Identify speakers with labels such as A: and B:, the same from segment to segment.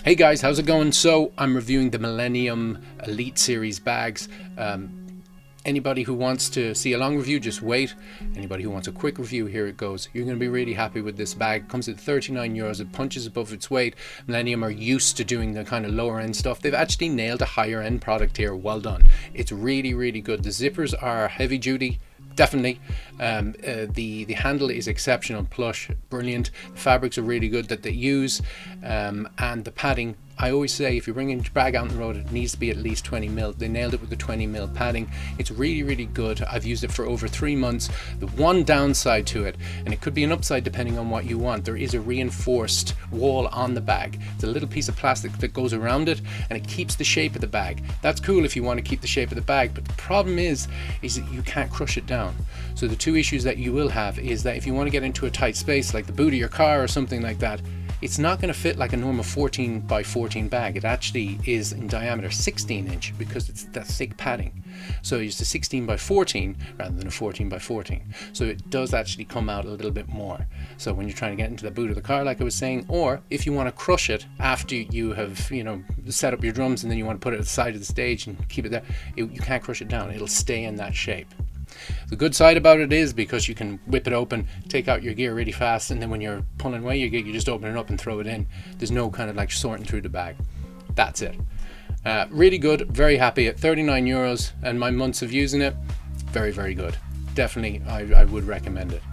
A: Hey guys, how's it going? So I'm reviewing the Millenium Elite Series bags. Anybody who wants to see a long review, just wait. Anybody who wants a quick review, here it goes. You're going to be really happy with this bag. It comes at 39 euros. It punches above its weight. Millenium are used to doing the kind of lower end stuff. They've actually nailed a higher end product here. Well done. It's really, really good. The zippers are heavy duty. Definitely. The handle is exceptional, plush, brilliant. The fabrics are really good that they use, and the padding, I always say if you're bringing your bag out on the road, it needs to be at least 20 mil. They nailed it with the 20 mil padding. It's really, really good. I've used it for over 3 months. The one downside to it, and it could be an upside depending on what you want, there is a reinforced wall on the bag. It's a little piece of plastic that goes around it and it keeps the shape of the bag. That's cool if you want to keep the shape of the bag, but the problem is that you can't crush it down. So the two issues that you will have is that if you want to get into a tight space like the boot of your car or something like that, it's not going to fit like a normal 14 by 14 bag. It actually is in diameter 16 inch because it's that thick padding. So it's a 16 by 14 rather than a 14 by 14. So it does actually come out a little bit more. So when you're trying to get into the boot of the car, like I was saying, or if you want to crush it after you have, set up your drums and then you want to put it at the side of the stage and keep it there, you can't crush it down. It'll stay in that shape. The good side about it is because you can whip it open, take out your gear really fast, and then when you're pulling away your gear, you just open it up and throw it in. There's no kind of like sorting through the bag. That's it. Really good, very happy at 39 euros, and my months of using it, very, very good. Definitely, I would recommend it.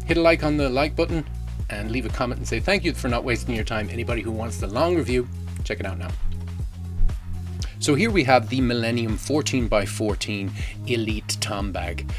A: Hit a like on the like button and leave a comment and say thank you for not wasting your time. Anybody who wants the long review, check it out now. So here we have the Millenium 14 by 14 Elite Tom bag.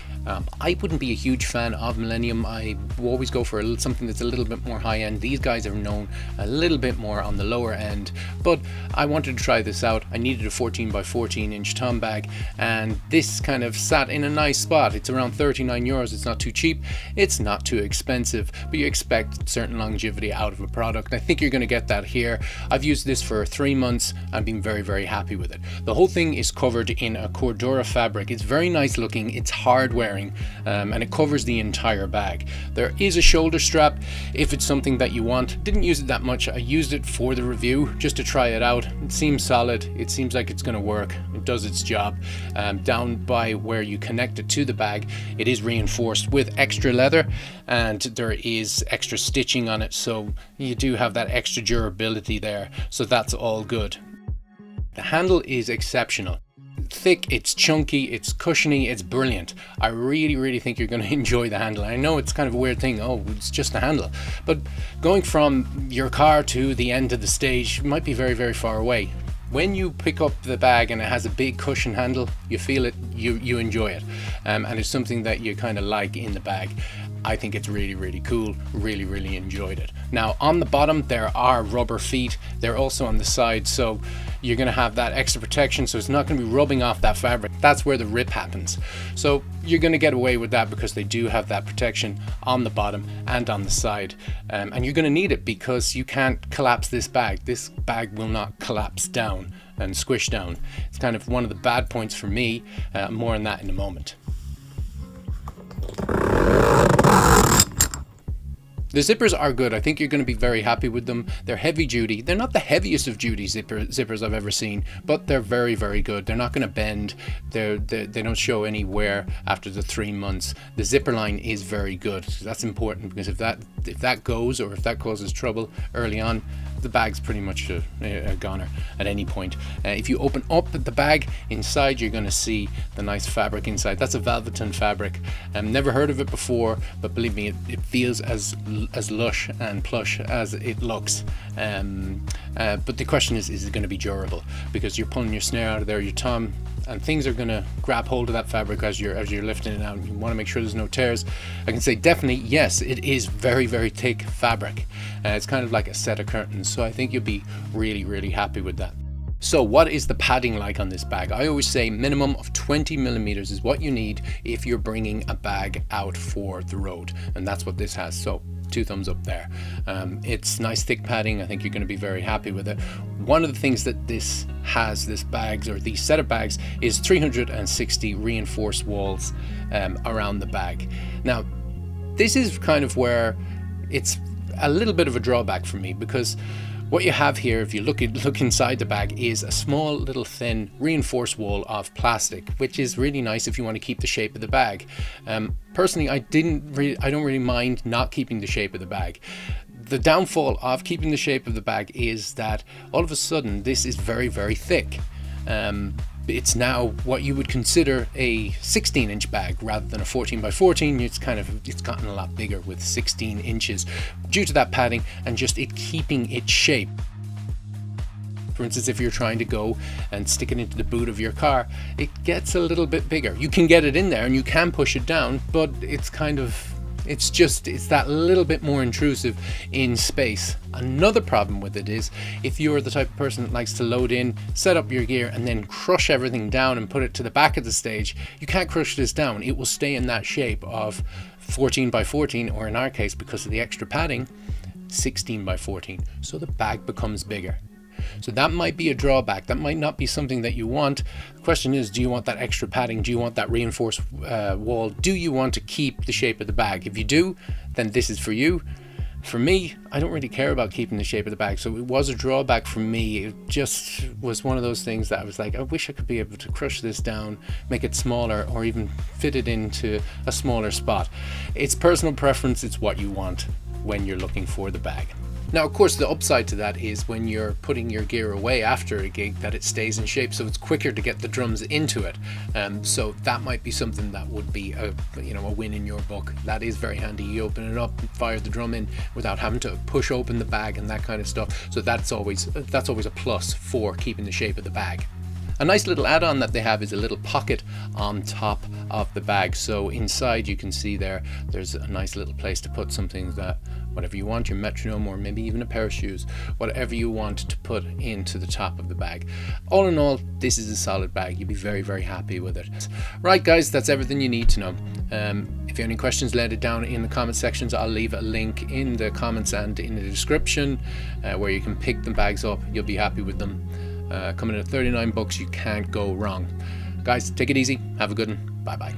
A: I wouldn't be a huge fan of Millenium. I always go for something that's a little bit more high end. These guys are known a little bit more on the lower end, but I wanted to try this out. I needed a 14 by 14 inch Tom bag, and this kind of sat in a nice spot. It's around 39 euros. It's not too cheap. It's not too expensive, but you expect certain longevity out of a product. I think you're going to get that here. I've used this for 3 months. I've been very, very happy with it. The whole thing is covered in a Cordura fabric. It's very nice looking. It's hard wearing. And it covers the entire bag. There is a shoulder strap if it's something that you want. Didn't use it that much. I used it for the review just to try it out. It seems solid. It seems like it's going to work. It does its job. Down by where you connect it to the bag, it is reinforced with extra leather, and there is extra stitching on it, so you do have that extra durability there, so that's all good. The handle is exceptional. Thick, it's chunky, it's cushiony, it's brilliant. I really, really think you're going to enjoy the handle. I know it's kind of a weird thing, oh, it's just a handle, but going from your car to the end of the stage might be very, very far away. When you pick up the bag and it has a big cushion handle, you feel it, you enjoy it, and it's something that you kind of like in the bag. I think it's really, really cool. Really, really enjoyed it. Now on the bottom there are rubber feet. They're also on the side, so you're going to have that extra protection, so it's not going to be rubbing off that fabric. That's where the rip happens. So you're going to get away with that because they do have that protection on the bottom and on the side, and you're going to need it because you can't collapse this bag. This bag will not collapse down and squish down. It's kind of one of the bad points for me. More on that in a moment. The zippers are good. I think you're going to be very happy with them. They're heavy duty. They're not the heaviest of duty zippers I've ever seen, but they're very, very good. They're not going to bend. They don't show any wear after the 3 months. The zipper line is very good. That's important because if that goes, or if that causes trouble early on, the bag's pretty much a goner at any point. If you open up the bag inside, you're going to see the nice fabric inside. That's a Velvetine fabric. Never heard of it before, but believe me, it feels as lush and plush as it looks. But the question is it going to be durable? Because you're pulling your snare out of there, your tom, and things are going to grab hold of that fabric as you're lifting it out. You want to make sure there's no tears. I can say definitely yes, it is very, very thick fabric. It's kind of like a set of curtains, so I think you'll be really, really happy with that. So what is the padding like on this bag? I always say minimum of 20 millimeters is what you need if you're bringing a bag out for the road, and that's what this has. So 2 thumbs up there. It's nice thick padding. I think you're going to be very happy with it. One of the things that this has, these set of bags, is 360 reinforced walls around the bag. Now this is kind of where it's a little bit of a drawback for me, because What you have here, if you look inside the bag, is a small little thin reinforced wall of plastic, which is really nice if you want to keep the shape of the bag. Personally, I don't really mind not keeping the shape of the bag. The downfall of keeping the shape of the bag is that all of a sudden this is very, very thick. It's now what you would consider a 16-inch bag rather than a 14 by 14. It's gotten a lot bigger with 16 inches due to that padding and just it keeping its shape. For instance, if you're trying to go and stick it into the boot of your car, it gets a little bit bigger. You can get it in there and you can push it down, but it's that little bit more intrusive in space. Another problem with it is if you're the type of person that likes to load in, set up your gear and then crush everything down and put it to the back of the stage, you can't crush this down. It will stay in that shape of 14 by 14, or in our case, because of the extra padding, 16 by 14. So the bag becomes bigger. So that might be a drawback. That might not be something that you want. The question is, do you want that extra padding? Do you want that reinforced wall? Do you want to keep the shape of the bag? If you do, then this is for you. For me, I don't really care about keeping the shape of the bag, so it was a drawback for me. It just was one of those things that I was like, I wish I could be able to crush this down, make it smaller, or even fit it into a smaller spot. It's personal preference. It's what you want when you're looking for the bag. Now, of course, the upside to that is when you're putting your gear away after a gig, that it stays in shape, so it's quicker to get the drums into it. So that might be something that would be a win in your book. That is very handy. You open it up, fire the drum in without having to push open the bag and that kind of stuff. So that's always a plus for keeping the shape of the bag. A nice little add-on that they have is a little pocket on top of the bag. So inside you can see there's a nice little place to put something, that whatever you want, your metronome or maybe even a pair of shoes, whatever you want to put into the top of the bag. All in all, this is a solid bag. You'll be very, very happy with it. Right guys, that's everything you need to know. If you have any questions, let it down in the comment sections. I'll leave a link in the comments and in the description where you can pick the bags up. You'll be happy with them. Coming in at $39, you can't go wrong. Guys, take it easy. Have a good one. Bye bye.